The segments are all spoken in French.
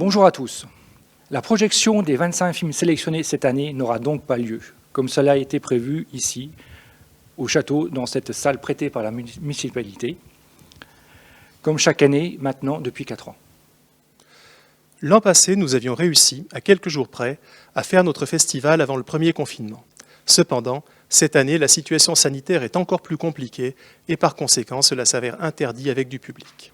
Bonjour à tous. La projection des 25 films sélectionnés cette année n'aura donc pas lieu, comme cela a été prévu ici, au château, dans cette salle prêtée par la municipalité, comme chaque année maintenant depuis 4 ans. L'an passé, nous avions réussi, à quelques jours près, à faire notre festival avant le premier confinement. Cependant, cette année, la situation sanitaire est encore plus compliquée et par conséquent, cela s'avère interdit avec du public.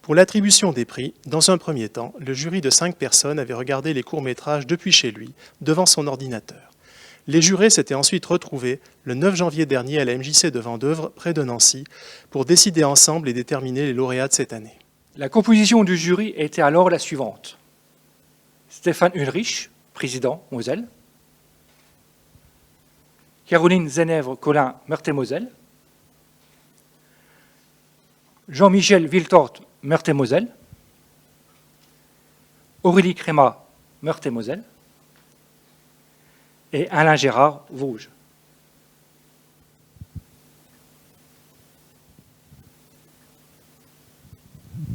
Pour l'attribution des prix, dans un premier temps, le jury de 5 personnes avait regardé les courts-métrages depuis chez lui, devant son ordinateur. Les jurés s'étaient ensuite retrouvés le 9 janvier dernier à la MJC de Vendeuvre, près de Nancy, pour décider ensemble et déterminer les lauréats de cette année. La composition du jury était alors la suivante. Stéphane Ulrich, président, Moselle. Caroline Zenèvre-Collin, Meurthe-et-Moselle. Jean-Michel Wiltort, Meurthe-et-Moselle. Aurélie Créma, Meurthe-et-Moselle. Et Alain Gérard, Vosges.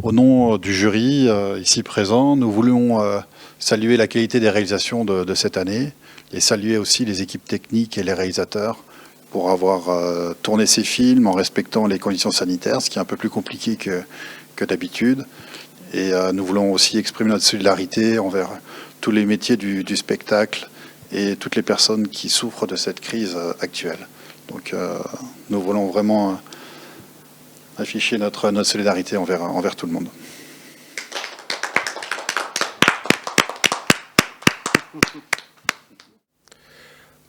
Au nom du jury ici présent, nous voulons saluer la qualité des réalisations de cette année et saluer aussi les équipes techniques et les réalisateurs pour avoir tourné ces films en respectant les conditions sanitaires, ce qui est un peu plus compliqué que d'habitude. Et nous voulons aussi exprimer notre solidarité envers tous les métiers du spectacle et toutes les personnes qui souffrent de cette crise actuelle. Donc nous voulons vraiment afficher notre solidarité envers tout le monde.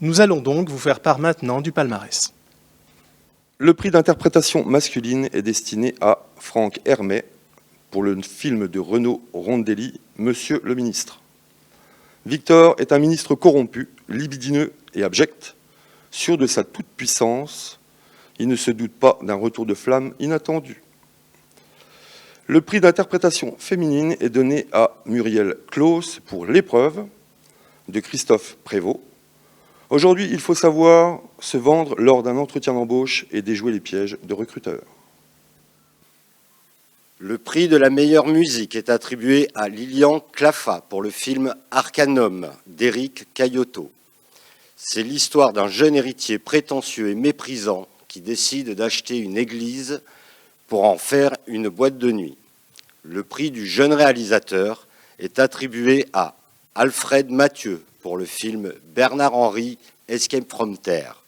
Nous allons donc vous faire part maintenant du palmarès. Le prix d'interprétation masculine est destiné à Franck Hermet pour le film de Renaud Rondelli, Monsieur le ministre. Victor est un ministre corrompu, libidineux et abject. Sûr de sa toute-puissance, il ne se doute pas d'un retour de flamme inattendu. Le prix d'interprétation féminine est donné à Muriel Claus pour L'épreuve de Christophe Prévost. Aujourd'hui, il faut savoir se vendre lors d'un entretien d'embauche et déjouer les pièges de recruteurs. Le prix de la meilleure musique est attribué à Lilian Claffa pour le film Arcanum d'Éric Caillotto. C'est l'histoire d'un jeune héritier prétentieux et méprisant qui décide d'acheter une église pour en faire une boîte de nuit. Le prix du jeune réalisateur est attribué à Alfred Mathieu pour le film Bernard-Henry, Escape from Terre.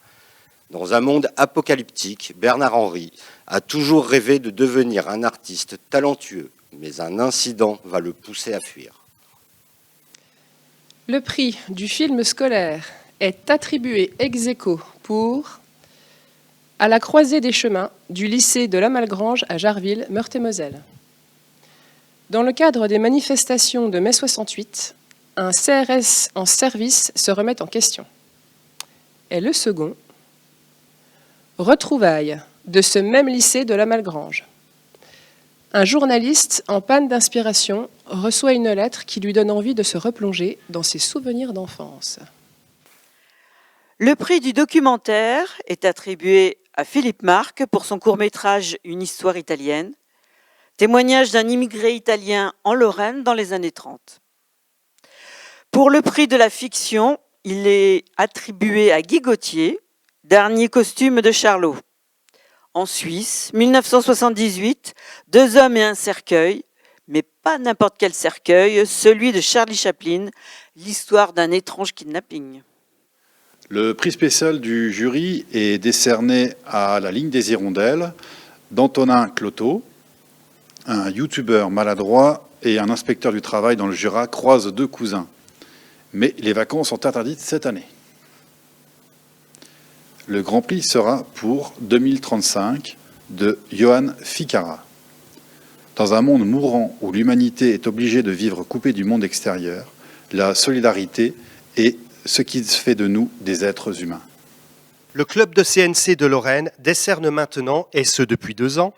Dans un monde apocalyptique, Bernard-Henry a toujours rêvé de devenir un artiste talentueux, mais un incident va le pousser à fuir. Le prix du film scolaire est attribué ex aequo pour À la croisée des chemins du lycée de la Malgrange à Jarville, Meurthe-et-Moselle. Dans le cadre des manifestations de mai 68, un CRS en service se remet en question. Et le second, retrouvailles de ce même lycée de la Malgrange. Un journaliste en panne d'inspiration reçoit une lettre qui lui donne envie de se replonger dans ses souvenirs d'enfance. Le prix du documentaire est attribué à Philippe Marc pour son court-métrage Une histoire italienne, témoignage d'un immigré italien en Lorraine dans les années 30. Pour le prix de la fiction, il est attribué à Guy Gauthier, Dernier costume de Charlot. En Suisse, 1978, Deux hommes et un cercueil, mais pas n'importe quel cercueil, celui de Charlie Chaplin, l'histoire d'un étrange kidnapping. Le prix spécial du jury est décerné à La ligne des hirondelles d'Antonin Cloteau. Un youtubeur maladroit et un inspecteur du travail dans le Jura croisent deux cousins. Mais les vacances sont interdites cette année. Le Grand Prix sera pour 2035 de Johan Ficara. Dans un monde mourant où l'humanité est obligée de vivre coupée du monde extérieur, la solidarité est ce qui fait de nous des êtres humains. Le club de CNC de Lorraine décerne maintenant, et ce depuis 2 ans,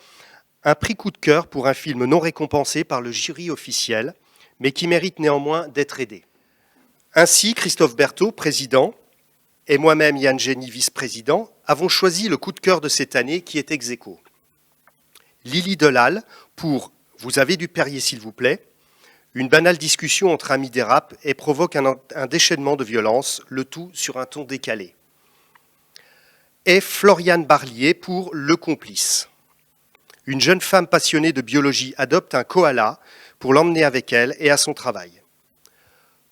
un prix coup de cœur pour un film non récompensé par le jury officiel, mais qui mérite néanmoins d'être aidé. Ainsi, Christophe Berthaud, président, et moi-même, Yann Génie, vice-président, avons choisi le coup de cœur de cette année qui est ex aequo. Lily Delal pour « Vous avez du Perrier, s'il vous plaît », Une banale discussion entre amis dérape et provoque un déchaînement de violence, le tout sur un ton décalé. Et Floriane Barlier pour Le Complice. Une jeune femme passionnée de biologie adopte un koala pour l'emmener avec elle et à son travail.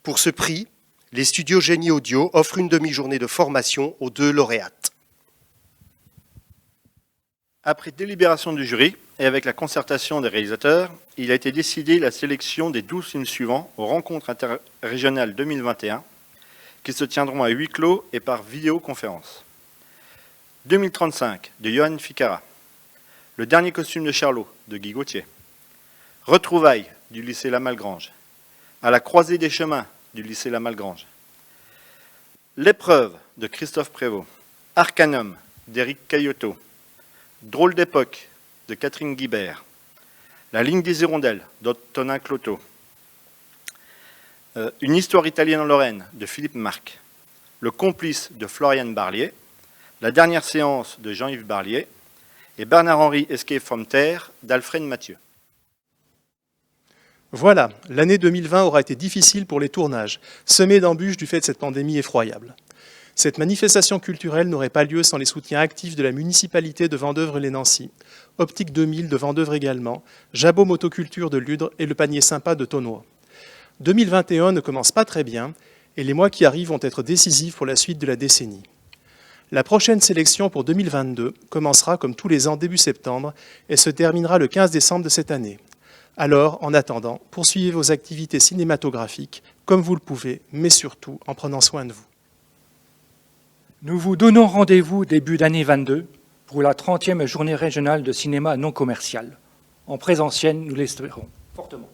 Pour ce prix, les studios Génie Audio offrent une demi-journée de formation aux 2 lauréates. Après délibération du jury et avec la concertation des réalisateurs, il a été décidé la sélection des 12 films suivants aux rencontres interrégionales 2021 qui se tiendront à huis clos et par vidéoconférence. 2035 de Johan Ficara. Le dernier costume de Charlot de Guy Gauthier. Retrouvailles du lycée Lamalgrange. À la croisée des chemins du lycée Lamalgrange. L'épreuve de Christophe Prévost. Arcanum d'Éric Caillotot. Drôle d'époque de Catherine Guibert. La ligne des hirondelles d'Antonin Cloto. Une histoire italienne en Lorraine de Philippe Marc. Le complice de Floriane Barlier. La dernière séance de Jean-Yves Barlier. Et Bernard-Henri Escape from Terre d'Alfred Mathieu. Voilà, l'année 2020 aura été difficile pour les tournages, semée d'embûches du fait de cette pandémie effroyable. Cette manifestation culturelle n'aurait pas lieu sans les soutiens actifs de la municipalité de Vendeuvre-les-Nancy, Optique 2000 de Vendeuvre également, Jabot Motoculture de Ludre et le Panier Sympa de Tonnois. 2021 ne commence pas très bien et les mois qui arrivent vont être décisifs pour la suite de la décennie. La prochaine sélection pour 2022 commencera comme tous les ans début septembre et se terminera le 15 décembre de cette année. Alors, en attendant, poursuivez vos activités cinématographiques comme vous le pouvez, mais surtout en prenant soin de vous. Nous vous donnons rendez-vous début d'année 22 pour la 30e journée régionale de cinéma non commercial. En présentiel, nous l'espérons fortement.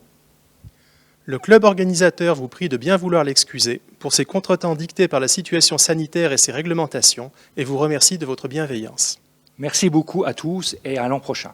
Le club organisateur vous prie de bien vouloir l'excuser pour ces contretemps dictés par la situation sanitaire et ses réglementations et vous remercie de votre bienveillance. Merci beaucoup à tous et à l'an prochain.